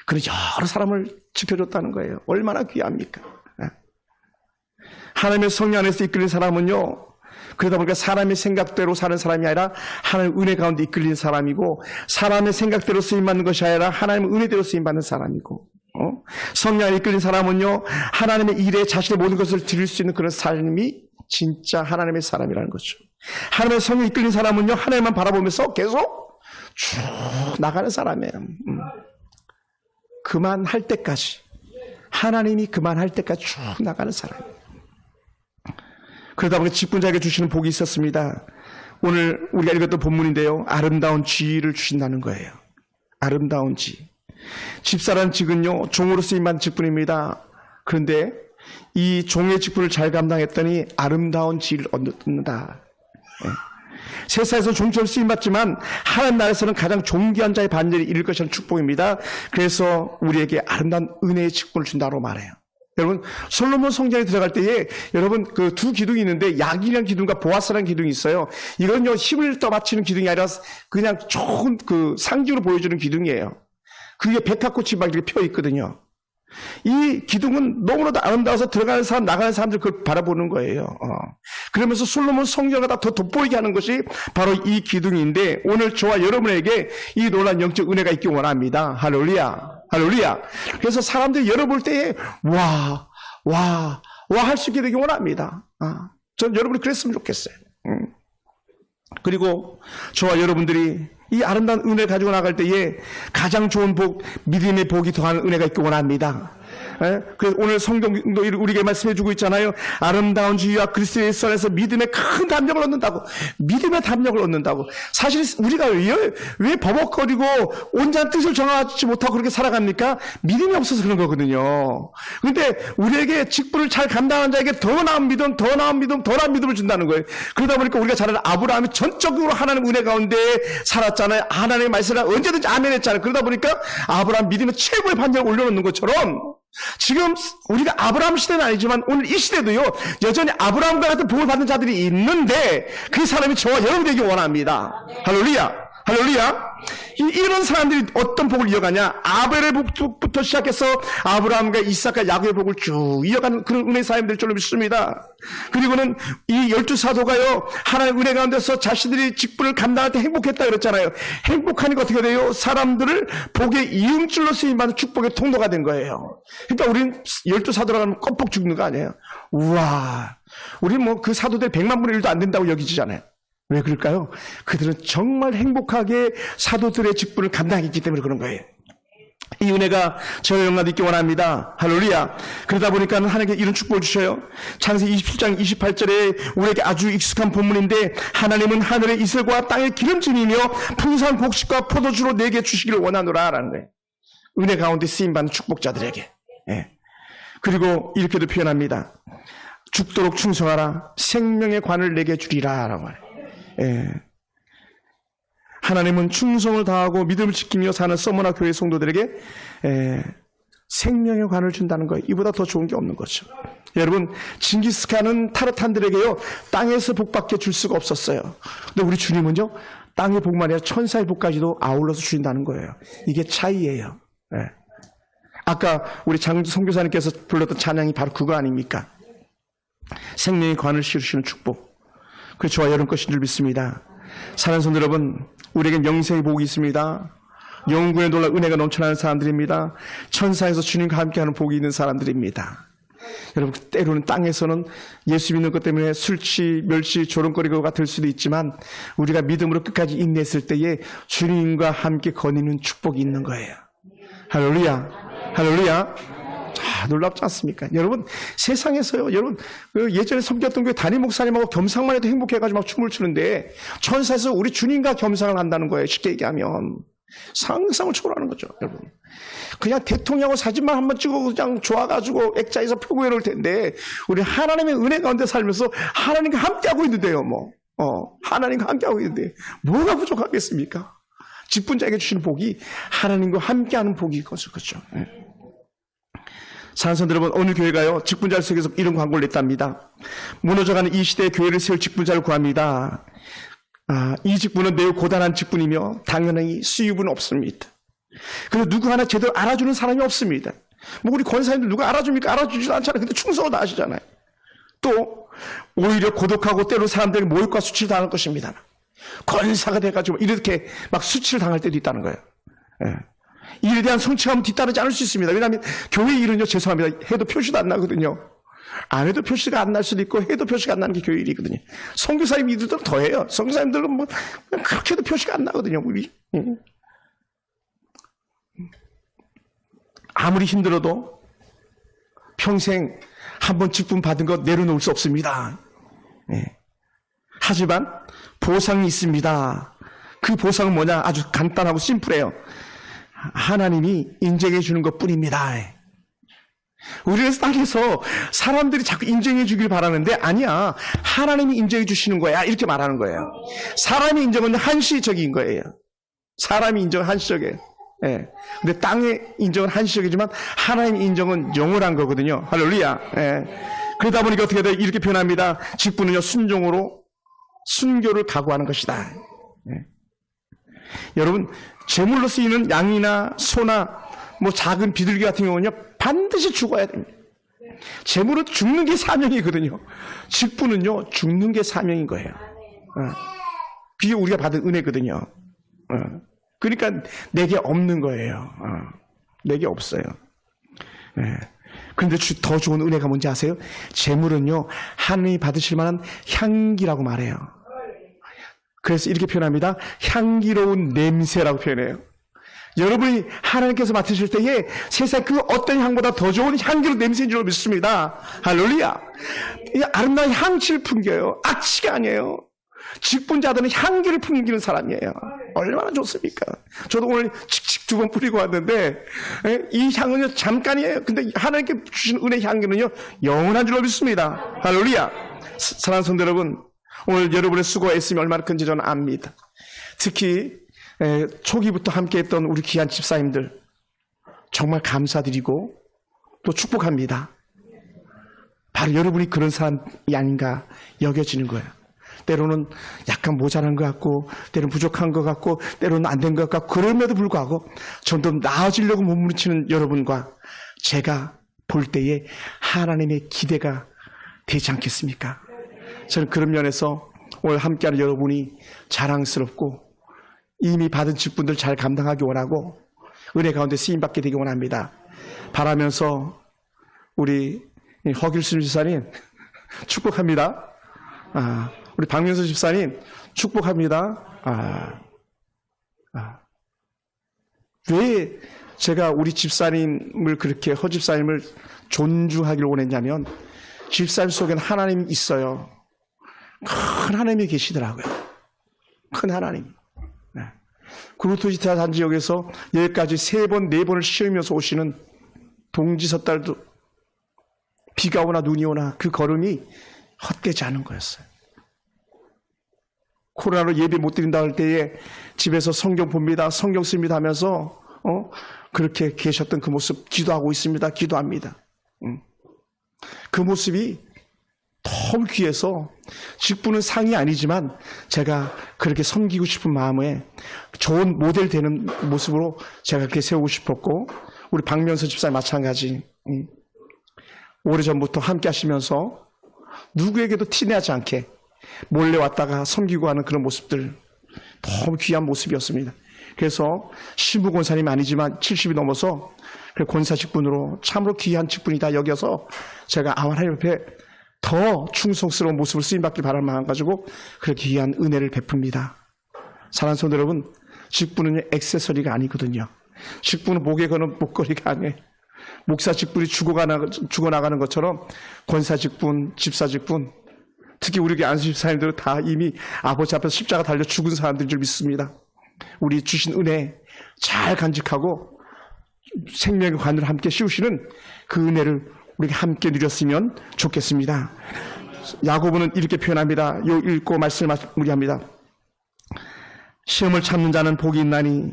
그는 여러 사람을 지켜줬다는 거예요. 얼마나 귀합니까? 하나님의 성령 안에서 이끌린 사람은요, 그러다 보니까 사람의 생각대로 사는 사람이 아니라 하나님의 은혜 가운데 이끌린 사람이고, 사람의 생각대로 쓰임받는 것이 아니라 하나님의 은혜대로 쓰임받는 사람이고, 성령 안에 이끌린 사람은요, 하나님의 일에 자신의 모든 것을 드릴 수 있는 그런 삶이 진짜 하나님의 사람이라는 거죠. 하나님의 성령에 이끌린 사람은요, 하나님만 바라보면서 계속 쭉 나가는 사람이에요. 그만할 때까지, 하나님이 그만할 때까지 쭉 나가는 사람이에요. 그러다 보니 직분자에게 주시는 복이 있었습니다. 오늘 우리가 읽었던 본문인데요, 아름다운 지위를 주신다는 거예요. 아름다운 지. 집사라는 직은요, 종으로 쓰임받는 직분입니다. 그런데 이 종의 직분을 잘 감당했더니 아름다운 지위를 얻는다. 세상에서 종처럼 쓰임받지만 하나님 나라에서는 가장 존귀한 자의 반열에 이를 것이라는 축복입니다. 그래서 우리에게 아름다운 은혜의 직분을 준다고 말해요. 여러분, 솔로몬 성전에 들어갈 때에 여러분 그 두 기둥이 있는데 야긴이라는 기둥과 보아스라는 기둥이 있어요. 이건요, 힘을 떠받치는 기둥이 아니라 그냥 좋은 그 상징으로 보여주는 기둥이에요. 그게 백합꽃이 막 이렇게 펴 있거든요. 이 기둥은 너무나도 아름다워서 들어가는 사람, 나가는 사람들 그걸 바라보는 거예요. 그러면서 솔로몬 성전을 더 돋보이게 하는 것이 바로 이 기둥인데, 오늘 저와 여러분에게 이 놀라운 영적 은혜가 있기 원합니다. 할렐루야. 할렐루야. 그래서 사람들이 열어볼 때에 와 할 수 있게 되기 원합니다. 전 여러분이 그랬으면 좋겠어요. 그리고 저와 여러분들이 이 아름다운 은혜를 가지고 나갈 때에 가장 좋은 복, 믿음의 복이 더하는 은혜가 있기 원합니다. 그래서 오늘 성경도 우리에게 말씀해 주고 있잖아요. 아름다운 지위와 그리스도 예수 안에서 믿음의 큰 담력을 얻는다고. 믿음의 담력을 얻는다고. 사실 우리가 왜 버벅거리고 온전한 뜻을 정하지 못하고 그렇게 살아갑니까? 믿음이 없어서 그런 거거든요. 그런데 우리에게 직분을 잘 감당하는 자에게 더 나은 믿음, 더 나은 믿음, 더 나은 믿음을 준다는 거예요. 그러다 보니까 우리가 잘 아는 아브라함이 전적으로 하나님 은혜 가운데 살았잖아요. 하나님의 말씀을 언제든지 아멘 했잖아요. 그러다 보니까 아브라함 믿음의 최고의 반열을 올려놓는 것처럼 지금 우리가 아브라함 시대는 아니지만 오늘 이 시대도요, 여전히 아브라함과 같은 복을 받는 자들이 있는데 그 사람이 저와 여러분 되기 원합니다. 할렐루야. 할렐루야. 이런 사람들이 어떤 복을 이어가냐? 아벨의 복부터 시작해서 아브라함과 이삭과 야곱의 복을 쭉 이어가는 그런 은혜의 사람들 줄로 믿습니다. 그리고는 이 12사도가요, 하나님의 은혜 가운데서 자신들이 직분을 감당할 때 행복했다 그랬잖아요. 행복하니까 어떻게 돼요? 사람들을 복의 이음줄로 쓰임받는 축복의 통로가 된 거예요. 그러니까 우린 12사도라고 하면 껌뻑 죽는 거 아니에요? 우와, 우리 뭐 그 사도들 100만 분의 1도 안 된다고 여기지잖아요. 왜 그럴까요? 그들은 정말 행복하게 사도들의 직분을 감당했기 때문에 그런 거예요. 이 은혜가 저의 영광도 있기 원합니다. 할렐루야. 그러다 보니까 하나님께 이런 축복을 주셔요. 창세기 27장 28절에 우리에게 아주 익숙한 본문인데, 하나님은 하늘의 이슬과 땅의 기름짐이며 풍성한 곡식과 포도주로 내게 주시기를 원하노라 라는 거예요. 은혜 가운데 쓰임받는 축복자들에게. 그리고 이렇게도 표현합니다. 죽도록 충성하라. 생명의 관을 내게 주리라 라고 말해요. 하나님은 충성을 다하고 믿음을 지키며 사는 서머나 교회 성도들에게 생명의 관을 준다는 거예요. 이보다 더 좋은 게 없는 거죠. 여러분, 징기스칸은 타르탄들에게요, 땅에서 복밖에 줄 수가 없었어요. 근데 우리 주님은요, 땅의 복만 아니라 천사의 복까지도 아울러서 주신다는 거예요. 이게 차이예요. 아까 우리 장주 선교사님께서 불렀던 찬양이 바로 그거 아닙니까? 생명의 관을 씌우시는 축복. 그 저와 여러분 것인 줄 믿습니다. 사랑하는 성도 여러분, 우리에겐 영생의 복이 있습니다. 영구의 놀라운 은혜가 넘쳐나는 사람들입니다. 천사에서 주님과 함께하는 복이 있는 사람들입니다. 여러분, 때로는 땅에서는 예수 믿는 것 때문에 술취, 멸시, 조롱거리가 될 수도 있지만, 우리가 믿음으로 끝까지 인내했을 때에 주님과 함께 거니는 축복이 있는 거예요. 할렐루야. 할렐루야. 놀랍지 않습니까? 여러분, 세상에서요, 여러분, 예전에 섬겼던 교회 담임 목사님하고 겸상만 해도 행복해가지고 막 춤을 추는데, 천사에서 우리 주님과 겸상을 한다는 거예요. 쉽게 얘기하면. 상상을 초월하는 거죠, 여러분. 그냥 대통령하고 사진만 한번 찍고 그냥 좋아가지고 액자에서 표구해 놓을 텐데, 우리 하나님의 은혜 가운데 살면서 하나님과 함께하고 있는데요, 하나님과 함께하고 있는데, 뭐가 부족하겠습니까? 직분자에게 주시는 복이 하나님과 함께하는 복이 거죠, 그렇죠? 사랑하는 여러분, 어느 교회가요 직분자를 속여서 이런 광고를 냈답니다. 무너져가는 이 시대에 교회를 세울 직분자를 구합니다. 이 직분은 매우 고단한 직분이며 당연히 수입은 없습니다. 그래서 누구 하나 제대로 알아주는 사람이 없습니다. 뭐 우리 권사님들 누가 알아줍니까? 알아주지도 않잖아요. 근데 충성을 다 하시잖아요. 또 오히려 고독하고 때로 사람들에게 모욕과 수치를 당할 것입니다. 권사가 돼가지고 이렇게 막 수치를 당할 때도 있다는 거예요. 예. 일에 대한 성취감은 뒤따르지 않을 수 있습니다. 왜냐하면 교회 일은요, 죄송합니다, 해도 표시도 안 나거든요. 안 해도 표시가 안 날 수도 있고 해도 표시가 안 나는 게 교회 일이거든요. 선교사님 이들은 더해요. 선교사님들은 뭐 그렇게 해도 표시가 안 나거든요. 우리 아무리 힘들어도 평생 한번 직분 받은 것 내려놓을 수 없습니다. 예. 하지만 보상이 있습니다. 그 보상은 뭐냐? 아주 간단하고 심플해요. 하나님이 인정해 주는 것 뿐입니다. 우리는 땅에서 사람들이 자꾸 인정해 주길 바라는데 아니야. 하나님이 인정해 주시는 거야. 이렇게 말하는 거예요. 사람의 인정은 한시적인 거예요. 사람이 인정은 한시적이에요. 예. 근데 땅의 인정은 한시적이지만 하나님의 인정은 영원한 거거든요. 할렐루야. 예. 그러다 보니까 어떻게 돼요? 이렇게 표현합니다. 직분은요, 순종으로 순교를 각오하는 것이다. 예. 여러분, 제물로 쓰이는 양이나 소나 뭐 작은 비둘기 같은 경우는요, 반드시 죽어야 됩니다. 제물은 죽는 게 사명이거든요. 직분은요, 죽는 게 사명인 거예요. 그게 우리가 받은 은혜거든요. 그러니까 내게 없는 거예요. 내게 없어요. 그런데 더 좋은 은혜가 뭔지 아세요? 제물은요, 하나님이 받으실 만한 향기라고 말해요. 그래서 이렇게 표현합니다. 향기로운 냄새라고 표현해요. 여러분이 하나님께서 맡으실 때에 세상 그 어떤 향보다 더 좋은 향기로운 냄새인 줄 믿습니다. 할렐루야. 이 아름다운 향취를 풍겨요. 악취가 아니에요. 직분자들은 향기를 풍기는 사람이에요. 얼마나 좋습니까? 저도 오늘 칙칙 2번 뿌리고 왔는데 이 향은요 잠깐이에요. 근데 하나님께 주신 은혜 향기는요 영원한 줄로 믿습니다. 할렐루야. 사랑하는 성도 여러분, 오늘 여러분의 수고가 있으면 얼마나 큰지 저는 압니다. 특히 초기부터 함께했던 우리 귀한 집사님들 정말 감사드리고 또 축복합니다. 바로 여러분이 그런 사람이 아닌가 여겨지는 거예요. 때로는 약간 모자란 것 같고 때로는 부족한 것 같고 때로는 안 된 것 같고 그럼에도 불구하고 좀 더 나아지려고 몸부림치는 여러분과 제가 볼 때에 하나님의 기대가 되지 않겠습니까? 저는 그런 면에서 오늘 함께하는 여러분이 자랑스럽고 이미 받은 직분들 잘 감당하기 원하고 은혜 가운데 쓰임받게 되기 원합니다. 바라면서 우리 허길순 집사님 축복합니다. 우리 박명수 집사님 축복합니다. 왜 제가 우리 집사님을 그렇게 허 집사님을 존중하기를 원했냐면 집사님 속에는 하나님이 있어요. 큰 하나님이 계시더라고요. 큰 하나님. 구루토지타 단지역에서 여기까지 3번, 4번을 쉬면서 오시는 동지섣달도 비가 오나 눈이 오나 그 걸음이 헛되지 않은 거였어요. 코로나로 예배 못 드린다 할 때에 집에서 성경 봅니다, 성경 씁니다 하면서 그렇게 계셨던 그 모습 기도하고 있습니다. 기도합니다. 그 모습이 너무 귀해서 직분은 상이 아니지만 제가 그렇게 섬기고 싶은 마음에 좋은 모델 되는 모습으로 제가 그렇게 세우고 싶었고 우리 박명수 집사님 마찬가지 오래전부터 함께 하시면서 누구에게도 티내지 않게 몰래 왔다가 섬기고 하는 그런 모습들 너무 귀한 모습이었습니다. 그래서 신부 권사님이 아니지만 70이 넘어서 권사 직분으로 참으로 귀한 직분이다 여겨서 제가 하나님 옆에 더 충성스러운 모습을 쓰임받길 바라는 마음 가지고 그렇게 귀한 은혜를 베풉니다. 사랑하는 성도 여러분, 직분은 액세서리가 아니거든요. 직분은 목에 거는 목걸이가 아니에요. 목사 직분이 죽어나가는 것처럼 권사 직분, 집사 직분, 특히 우리 안수 집사님들은 다 이미 아버지 앞에서 십자가 달려 죽은 사람들인 줄 믿습니다. 우리 주신 은혜 잘 간직하고 생명의 관을 함께 씌우시는 그 은혜를 우리가 함께 누렸으면 좋겠습니다. 야고보는 이렇게 표현합니다. 요 읽고 말씀을 마무리합니다. 시험을 참는 자는 복이 있나니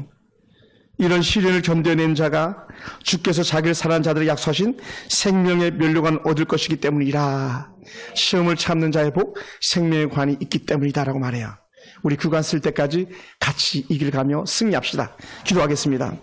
이런 시련을 견뎌낸 자가 주께서 자기를 사랑하는 자들에게 약속하신 생명의 면류관을 얻을 것이기 때문이라. 시험을 참는 자의 복, 생명의 관이 있기 때문이다라고 말해요. 우리 그 관 쓸 때까지 같이 이 길 가며 승리합시다. 기도하겠습니다.